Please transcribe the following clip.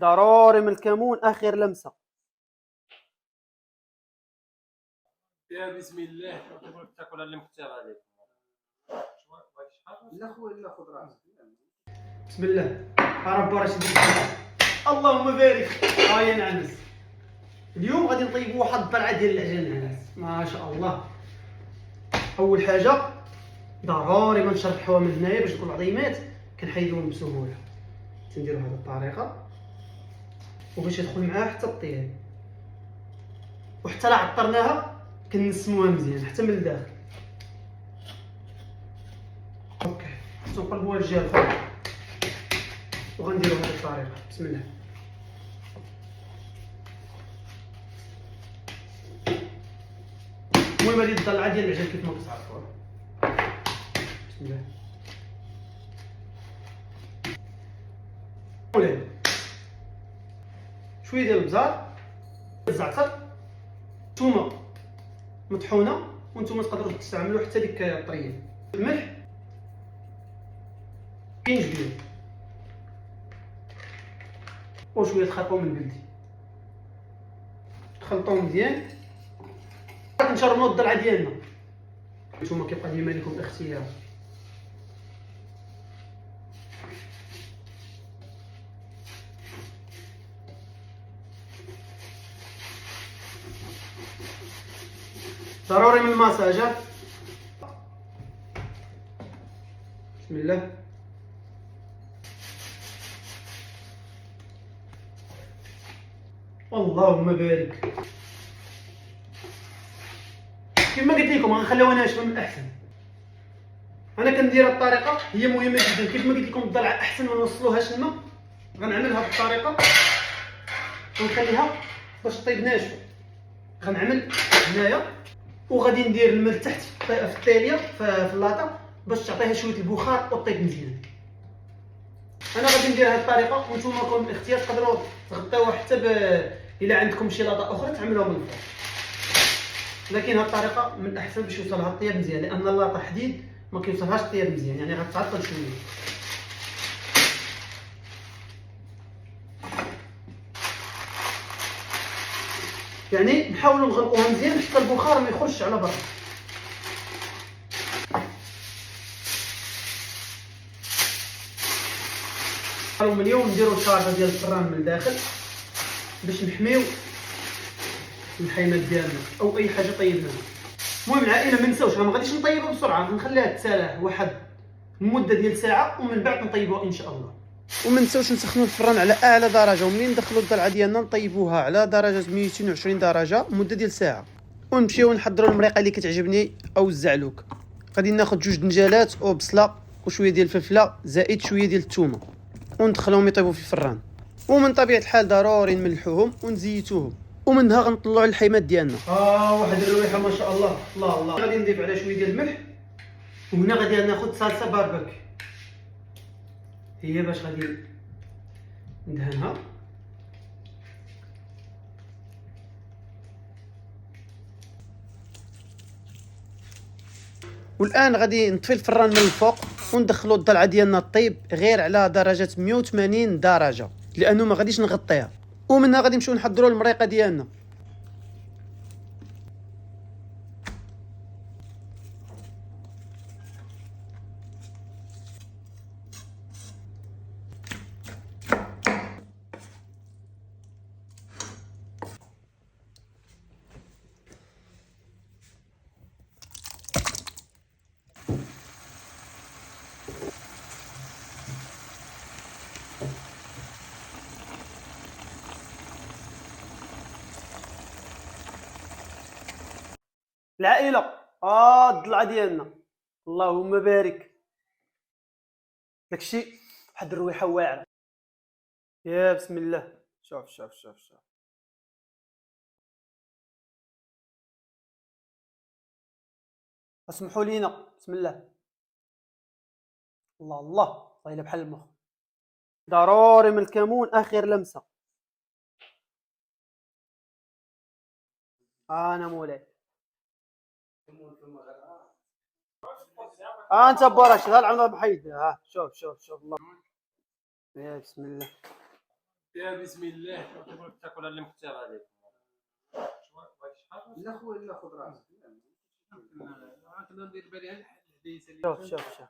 ضروري من الكمون اخر لمسه. يا بسم الله تاكل اللي مكتب عليك. لا خويا لا خذ راسك. بسم الله. ربي راه شديد. اللهم بارك. ها هي العنز. اليوم غادي نطيبوا واحد الطلعه ديال العجين العنز ما شاء الله. اول حاجه ضروري ما نشربحوها من هنايا باش تكون العظيمات كنحيدوهم بسهوله. تنديروا بهذه الطريقه وباش يدخل معاها حتى الطياب، وحتى لا عطرناها كنسموها مزيان حتى من الداخل. اوكي تنقلبوها الجهه الاخرى وغنديروا بهذه الطريقه. بسم الله. المهم هذه الضلعه ديال العجين كيف ما كتعرفوها. بسم الله. شويه ديال البزار، الزعتر، ثومه مطحونه، وانتم تقدروا تستعملوا حتى ديك الطريه، الملح، كينجبير وشويه الخرطوم البلدي. تخلطوهم مزيان. كنشربوا الضلعه ديالنا. نتوما كيبقى ديما لكم الاختيار. ضروري من المساجة. بسم الله. اللهم بارك. كما قلت لكم غنخليوها ناشفه من الاحسن. انا كندير الطريقه هي مهمه جدا. كيف ما قلت لكم الضلعه احسن ما نوصلوهاش الماء، غنعملها بالطريقه ونخليها باش طيب ناشفه. غنعمل هنايا وغادي ندير الماء تحت في الطيليه في اللاطه باش تعطيها شويه البخار وطيب مزيان. انا غادي ندير هذه الطريقه وانتم لكم الاختيار. تقدروا تغطيوها حتى الا عندكم شي لاطه اخرى تعملوها من الفوق، لكن هذه الطريقه من الاحسن باش يوصلها الطياب مزيان، لان اللاطه حديد ما كيوصلهاش الطياب مزيان، يعني غتعطل شويه. يعني نحاولوا نغلقوها مزيان حتى البخار ما يخرجش على برا. من اليوم نديروا الشاربه ديال الفران من الداخل باش نحميو الحيمات ديالنا او اي حاجه طيبناها. المهم العائله ما نساوش، ما غاديش نطيبها بسرعه، نخليها تسالح واحد المده ديال ساعه ومن بعد نطيبوها ان شاء الله. وما نساوش نسخنوا الفران على اعلى درجه، ومنين ندخلوا الضلعه ديالنا نطيبوها على درجه 220 درجه مده ديال ساعه. ونمشيو نحضروا المريقه اللي كتعجبني او الزعلوك. غادي ناخذ 2 دنجالات وبصله وشويه ديال الفلفله زائد شويه ديال الثومه وندخلهم يطيبوا في الفران. ومن طبيعه الحال ضروري نملحوهم ونزيتوهم، ومنها غنطلعوا الحيمات ديالنا. واحد الريحه ما شاء الله. الله الله. غادي نضيف عليها شويه ديال الملح، وهنا غادي ناخذ صلصه باربيك، هي باش غادي ندهنها. والان غادي نطفي الفران من الفوق وندخلوا الضلعه ديالنا طيب غير على درجه 180 درجه، لانه ما غاديش نغطيها. ومنها غادي نمشيو نحضروا المريقه ديالنا. العائله الضلعه ديالنا اللهم بارك. داكشي واحد الرويحه واعره. يا بسم الله. شوف شوف شوف شوف. اسمحوا لينا. بسم الله. الله الله طايله بحال المخ. ضروري من الكمون اخر لمسه. انا مولاي. انت برش ها العمر بحيد. شوف شوف شوف الله. يا بسم الله. يا بسم الله تبارك تاكل اللي مكتب عليك. لا خويا لا خذ راسك. كنا ندير بالي على الحل هذه شوف شوف شوف